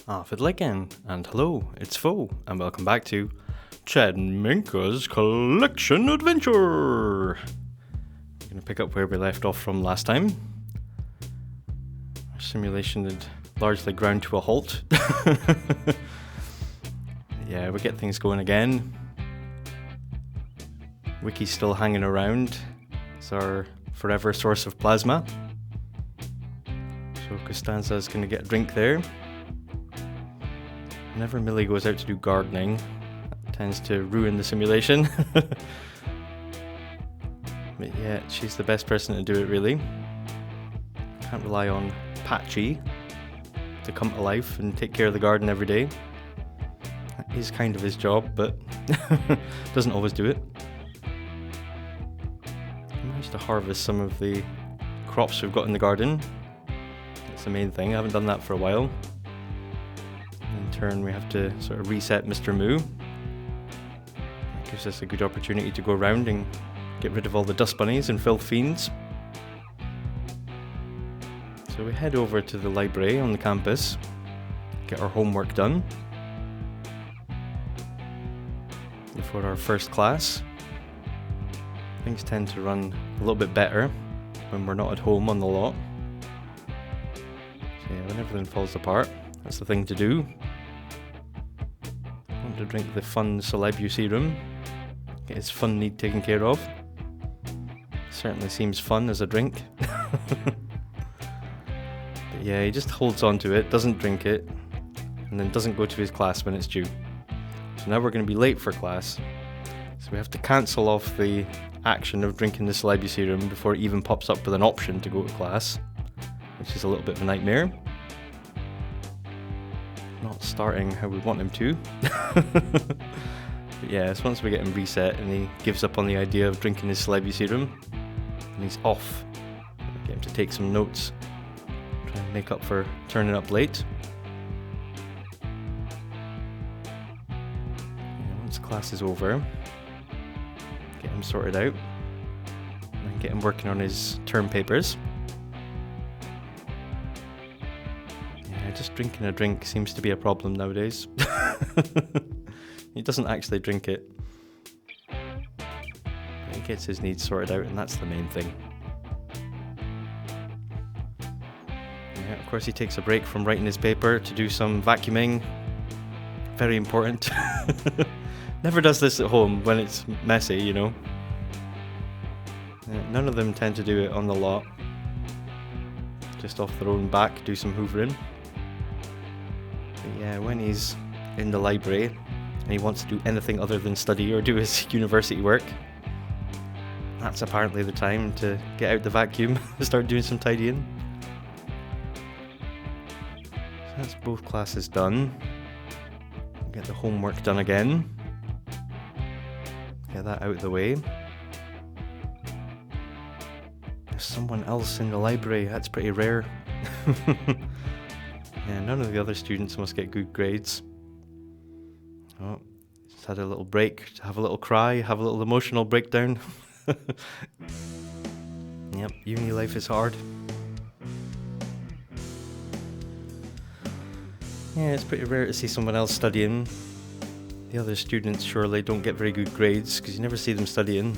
Off it again, and hello, it's Fo, and welcome back to Chad Minka's Collection Adventure! We're going to pick up where we left off from last time. Our simulation had largely ground to a halt. Yeah, we get things going again. Wiki's still hanging around. It's our forever source of plasma. So Costanza is going to get a drink there. Whenever Millie goes out to do gardening, that tends to ruin the simulation. But yeah, she's the best person to do it, really. Can't rely on Patchy to come to life and take care of the garden every day. That is kind of his job, but doesn't always do it. I managed to harvest some of the crops we've got in the garden. That's the main thing. I haven't done that for a while. In turn, we have to sort of reset Mr Moo. That gives us a good opportunity to go around and get rid of all the dust bunnies and filth fiends. So we head over to the library on the campus, get our homework done before our first class. Things tend to run a little bit better when we're not at home on the lot. So yeah, when everything falls apart, that's the thing to do. I want to drink the fun Celebuserum, get his fun need taken care of. Certainly seems fun as a drink. But yeah, he just holds on to it, doesn't drink it, and then doesn't go to his class when it's due. So now we're going to be late for class. So we have to cancel off the action of drinking the Celebuserum before it even pops up with an option to go to class, which is a little bit of a nightmare. Not starting how we want him to. But yeah, it's once we get him reset and he gives up on the idea of drinking his Celebuserum, and he's off. Get him to take some notes, try and make up for turning up late. Yeah, once class is over, get him sorted out and get him working on his term papers. Just drinking a drink seems to be a problem nowadays. He doesn't actually drink it. He gets his needs sorted out, and that's the main thing. Yeah, of course he takes a break from writing his paper to do some vacuuming. Very important. Never does this at home when it's messy, you know. None of them tend to do it on the lot. Just off their own back, do some hoovering. Yeah, when he's in the library and he wants to do anything other than study or do his university work, that's apparently the time to get out the vacuum and start doing some tidying. So that's both classes done. Get the homework done again. Get that out of the way. There's someone else in the library, that's pretty rare. Yeah, none of the other students must get good grades. Oh, just had a little break to have a little cry, have a little emotional breakdown. Yep, uni life is hard. Yeah, it's pretty rare to see someone else studying. The other students surely don't get very good grades because you never see them studying.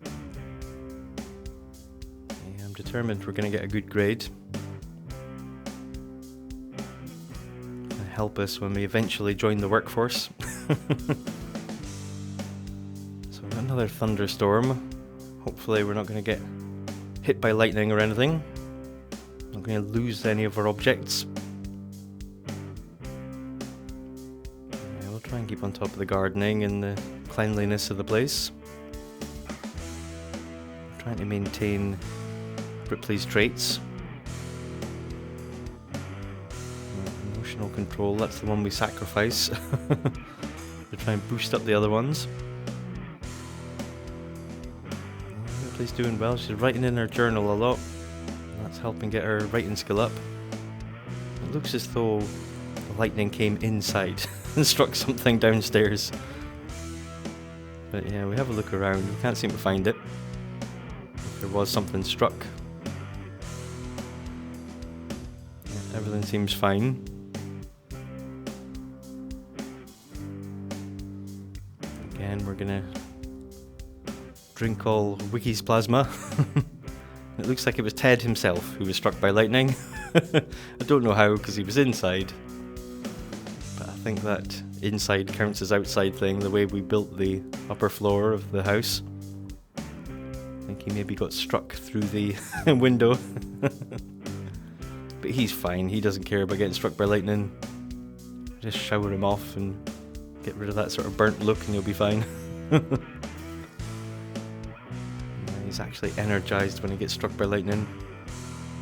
Yeah, I'm determined we're going to get a good grade. Help us when we eventually join the workforce. So another thunderstorm. Hopefully we're not going to get hit by lightning or anything. Not going to lose any of our objects. Yeah, we'll try and keep on top of the gardening and the cleanliness of the place. We're trying to maintain Ripley's traits. Control, that's the one we sacrifice to try and boost up the other ones. Ripley's doing well, she's writing in her journal a lot. That's helping get her writing skill up. It looks as though the lightning came inside and struck something downstairs. But yeah, we have a look around, we can't seem to find it. If there was something struck. Yeah, everything seems fine. gonna drink all Wiki's plasma. It looks like it was Ted himself who was struck by lightning. I don't know how, because he was inside. But I think that inside counts as outside thing, the way we built the upper floor of the house. I think he maybe got struck through the window. But he's fine, he doesn't care about getting struck by lightning. Just shower him off and get rid of that sort of burnt look and he'll be fine. He's actually energized when he gets struck by lightning.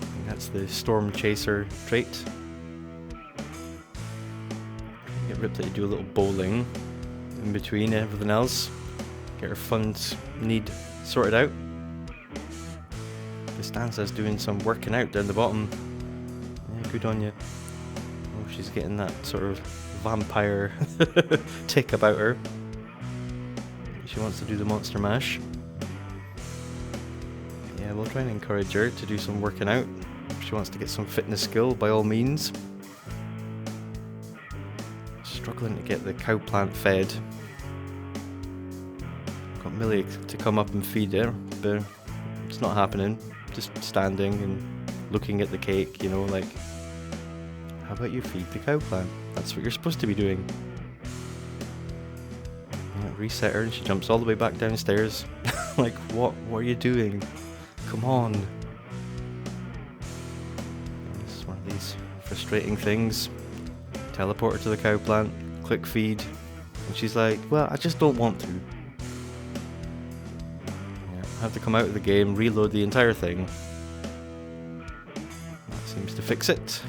I think that's the storm chaser trait. Get Ripley to do a little bowling in between everything else. Get her funds need sorted out. Costanza's doing some working out down the bottom. Yeah, good on you. Oh, she's getting that sort of vampire tick about her. She wants to do the monster mash. Yeah, we'll try and encourage her to do some working out. If she wants to get some fitness skill, by all means. Struggling to get the cow plant fed. Got Millie to come up and feed her, but it's not happening. Just standing and looking at the cake, you know, like, how about you feed the cow plant? That's what you're supposed to be doing. Yeah, reset her and she jumps all the way back downstairs. Like, what are you doing? Come on. This is one of these frustrating things. Teleport her to the cow plant, click feed, and she's like, well, I just don't want to. Yeah, I have to come out of the game, reload the entire thing. That seems to fix it.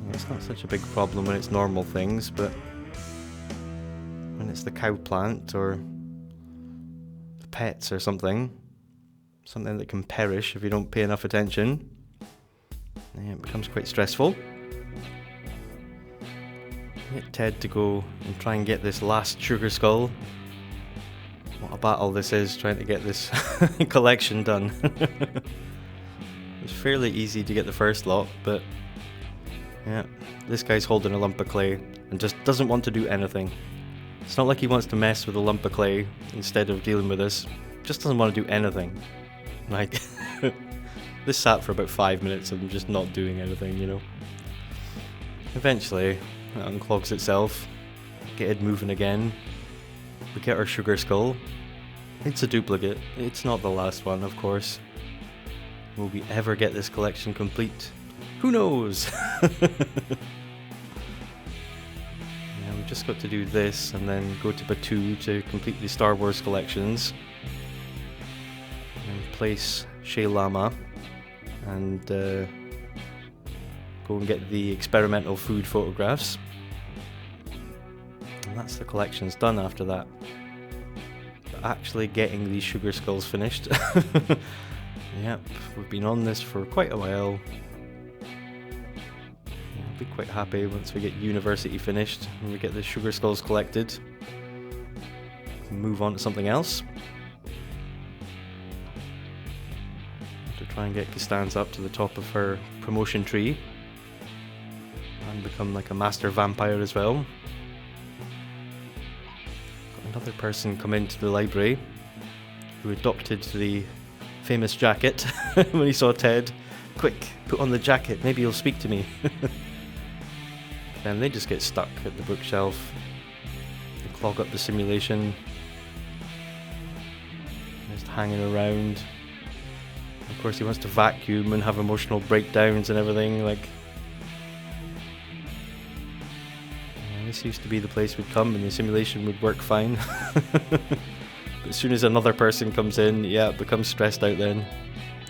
Yeah, it's not such a big problem when it's normal things, but when it's the cow plant or the pets or something that can perish if you don't pay enough attention, yeah, it becomes quite stressful. Get Ted to go and try and get this last sugar skull. What a battle this is, trying to get this collection done. It's fairly easy to get the first lot, but yeah, this guy's holding a lump of clay and just doesn't want to do anything. It's not like he wants to mess with a lump of clay instead of dealing with this. Just doesn't want to do anything. Like, this sat for about 5 minutes of him just not doing anything, you know. Eventually, it unclogs itself. Get it moving again. We get our sugar skull. It's a duplicate. It's not the last one, of course. Will we ever get this collection complete? Who knows? Yeah, we've just got to do this and then go to Batu to complete the Star Wars collections. And place Shay Lama. And go and get the experimental food photographs. And that's the collections done after that. But actually getting these sugar skulls finished. Yep, we've been on this for quite a while. Yeah, I'll be quite happy once we get university finished and we get the sugar skulls collected. Move on to something else. To try and get Costanza up to the top of her promotion tree. And become like a master vampire as well. Got another person come into the library who adopted the famous jacket when he saw Ted. Quick, put on the jacket, maybe he'll speak to me. Then they just get stuck at the bookshelf. They clog up the simulation. Just hanging around. Of course he wants to vacuum and have emotional breakdowns and everything, like. This used to be the place we'd come and the simulation would work fine. But as soon as another person comes in, yeah, it becomes stressed out then.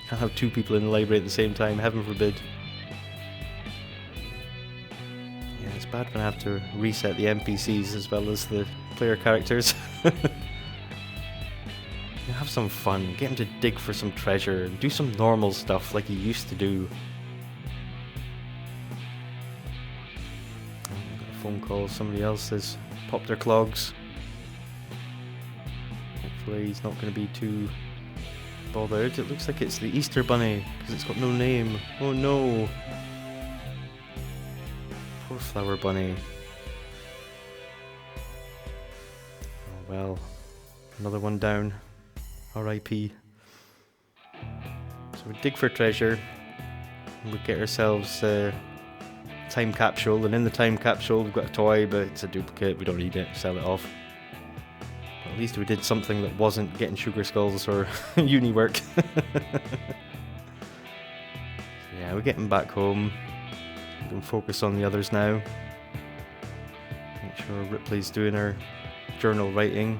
Can't have two people in the library at the same time, heaven forbid. Yeah, it's bad when I have to reset the NPCs as well as the player characters. Have some fun, get him to dig for some treasure, and do some normal stuff like he used to do. Oh, I got a phone call, somebody else has popped their clogs. Hopefully he's not going to be too bothered. It looks like it's the Easter Bunny, because it's got no name. Oh no! Poor Flower Bunny. well, another one down. R.I.P. So we dig for treasure. We get ourselves a time capsule, and in the time capsule we've got a toy, but it's a duplicate. We don't need it. Sell it off. But at least we did something that wasn't getting sugar skulls or uni work. Yeah, we're getting back home. We can focus on the others now. Make sure Ripley's doing her journal writing.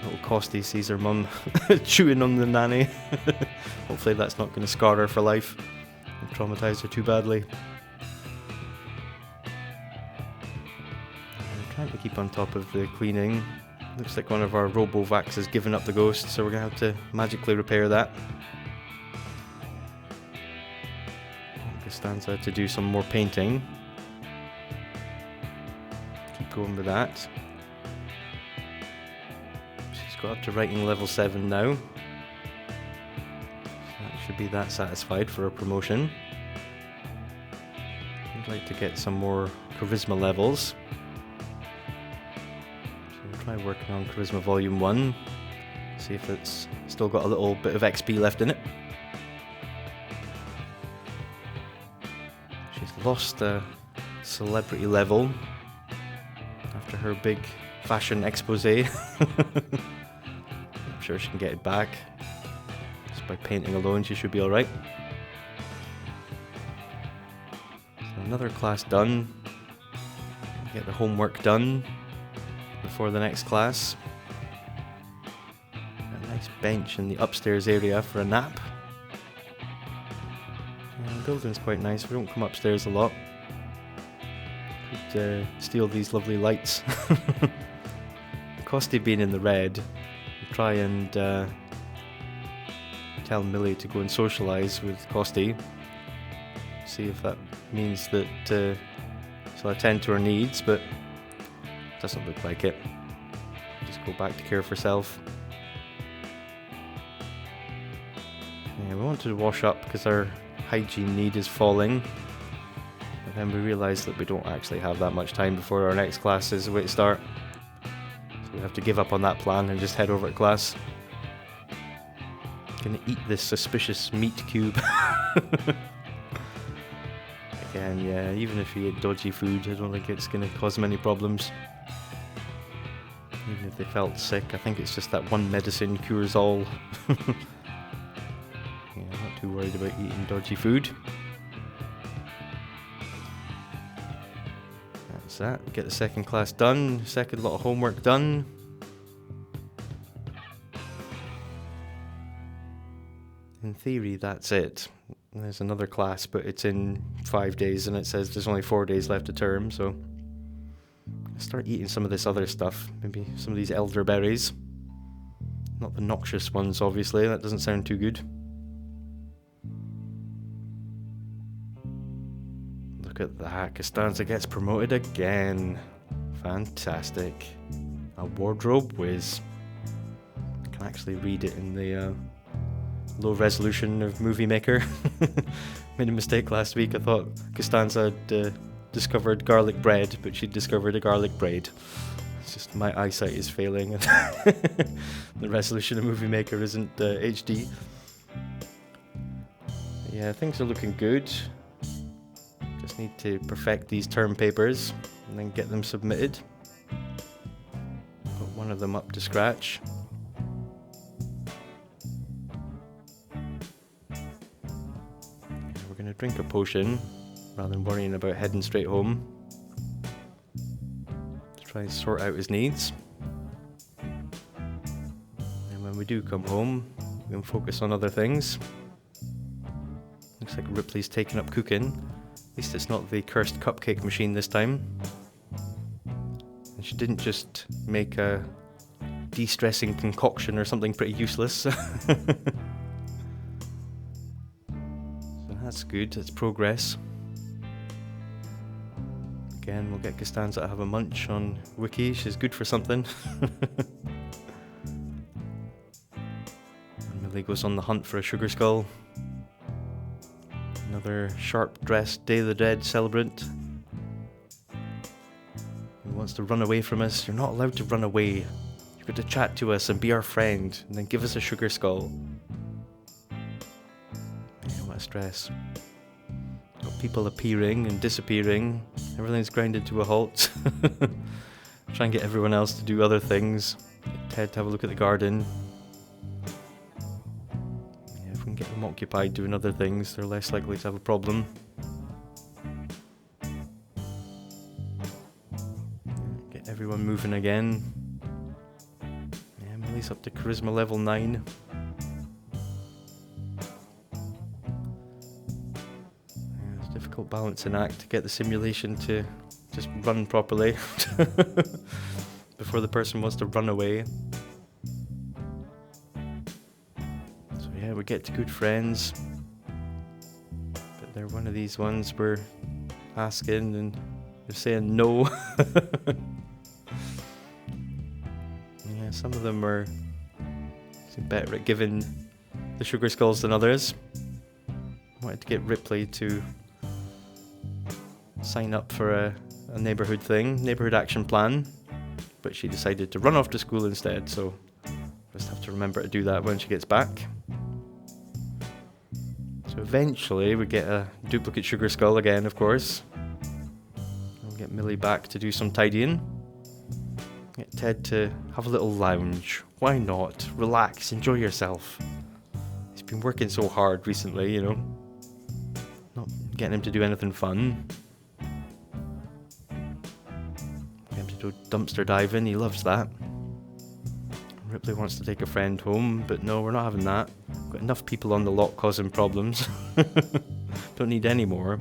Little Costy sees her mum chewing on the nanny. Hopefully that's not going to scar her for life and traumatise her too badly. I'm trying to keep on top of the cleaning. Looks like one of our Robovacs has given up the ghost, so we're going to have to magically repair that. Costanza to do some more painting. Keep going with that. She's got up to writing level 7 now. So that should be that satisfied for a promotion. I'd like to get some more charisma levels. So we'll try working on charisma volume 1. See if it's still got a little bit of XP left in it. She's lost a celebrity level after her big fashion expose. I'm sure she can get it back. Just by painting alone, she should be alright. So another class done. Get the homework done before the next class. A nice bench in the upstairs area for a nap. Yeah, the building's quite nice. We don't come upstairs a lot. Could steal these lovely lights. Costy being in the red, try and tell Millie to go and socialise with Costy. See if that means that she'll attend to her needs, but it doesn't look like it. Just go back to care for herself. Yeah, we wanted to wash up because our hygiene need is falling. But then we realised that we don't actually have that much time before our next class is away to start. So we have to give up on that plan and just head over to class. Gonna eat this suspicious meat cube. Again, yeah, even if you eat dodgy food, I don't think it's gonna cause them any problems. Even if they felt sick, I think it's just that one medicine cures all. Yeah, not too worried about eating dodgy food. That's that. Get the second class done. Second lot of homework done. In theory, that's it. There's another class, but it's in 5 days, and it says there's only 4 days left of term, so I'll start eating some of this other stuff. Maybe some of these elderberries. Not the noxious ones, obviously. That doesn't sound too good. Look at that. Costanza gets promoted again. Fantastic. A Wardrobe Wiz. I can actually read it in the low resolution of Movie Maker. Made a mistake last week. I thought Costanza had discovered garlic bread, but she discovered a garlic braid. It's just my eyesight is failing. The resolution of Movie Maker isn't HD. Yeah, things are looking good. Just need to perfect these term papers and then get them submitted. Got one of them up to scratch. We're going to drink a potion rather than worrying about heading straight home. To try and sort out his needs. And when we do come home, we can focus on other things. Looks like Ripley's taken up cooking. At least it's not the cursed cupcake machine this time. And she didn't just make a de-stressing concoction or something pretty useless. So that's good, that's progress. Again, we'll get Costanza to have a munch on Wiki, she's good for something. And Millie goes on the hunt for a sugar skull. Another sharp-dressed Day of the Dead celebrant who wants to run away from us. You're not allowed to run away. You've got to chat to us and be our friend, and then give us a sugar skull. Yeah, what a stress. Got people appearing and disappearing. Everything's grinded to a halt. Try and get everyone else to do other things. Get Ted to have a look at the garden. Yeah, if we can get them occupied doing other things, they're less likely to have a problem. Get everyone moving again. Yeah, Millie's up to charisma level 9. Yeah, it's a difficult balancing act to get the simulation to just run properly before the person wants to run away. So yeah, we get to good friends, but they're one of these ones we're asking and they're saying no. Yeah, some of them are better at giving the sugar skulls than others. I wanted to get Ripley to sign up for a neighbourhood thing, neighbourhood action plan, but she decided to run off to school instead, so just have to remember to do that when she gets back. So eventually we get a duplicate sugar skull again, of course. We'll get Millie back to do some tidying. Get Ted to have a little lounge. Why not? Relax, enjoy yourself. He's been working so hard recently, you know. Not getting him to do anything fun. To dumpster diving, he loves that. Ripley wants to take a friend home, but no, we're not having that. We've got enough people on the lot causing problems. Don't need any more.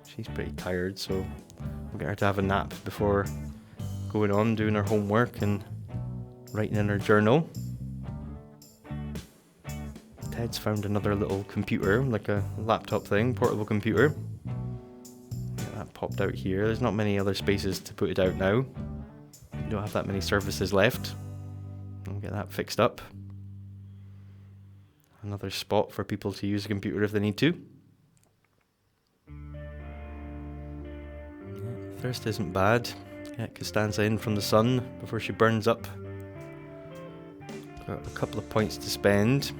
She's pretty tired, so we'll get her to have a nap before going on, doing her homework and writing in her journal. Ted's found another little computer, like a laptop thing, portable computer. Popped out here. There's not many other spaces to put it out now. We don't have that many services left. We'll get that fixed up. Another spot for people to use a computer if they need to. Yeah, thirst isn't bad. Get Costanza in from the sun before she burns up. Got a couple of points to spend.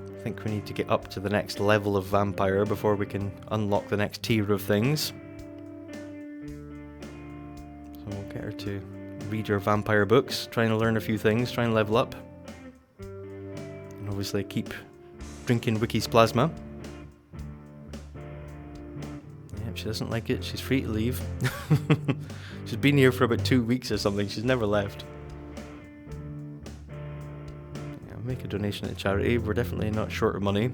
I think we need to get up to the next level of vampire before we can unlock the next tier of things. We'll get her to read her vampire books, trying to learn a few things, try and level up. And obviously keep drinking Wiki's plasma. Yeah, if she doesn't like it, she's free to leave. She's been here for about 2 weeks or something, she's never left. Yeah, make a donation to charity, we're definitely not short of money.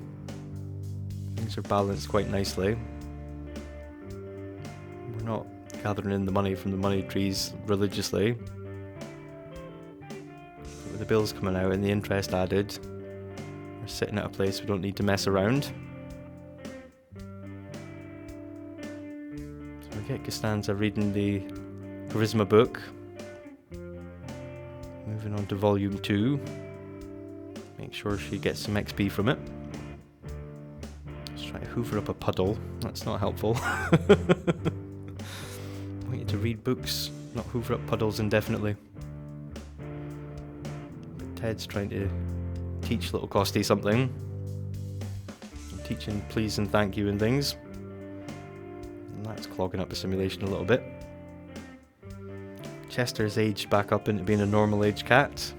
Things are balanced quite nicely. We're not gathering in the money from the money trees religiously. But with the bills coming out and the interest added, we're sitting at a place we don't need to mess around. So we get Costanza reading the charisma book. Moving on to volume 2. Make sure she gets some XP from it. Let's try to hoover up a puddle. That's not helpful. I want you to read books, not hoover up puddles indefinitely. But Ted's trying to teach little Costy something. Teaching please and thank you and things. And that's clogging up the simulation a little bit. Chester's aged back up into being a normal age cat.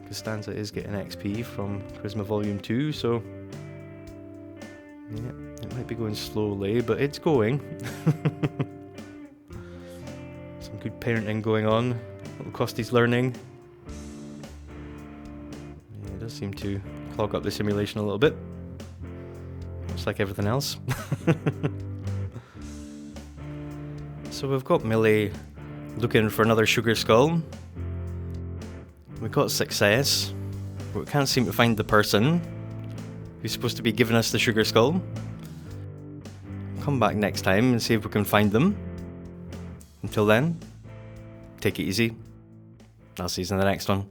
Costanza is getting XP from Charisma Volume 2, so yeah. It might be going slowly, but it's going. Some good parenting going on. Little Costy's learning. Yeah, it does seem to clog up the simulation a little bit. Much like everything else. So we've got Millie looking for another sugar skull. We got success, but we can't seem to find the person who's supposed to be giving us the sugar skull. Come back next time and see if we can find them. Until then, take it easy. I'll see you in the next one.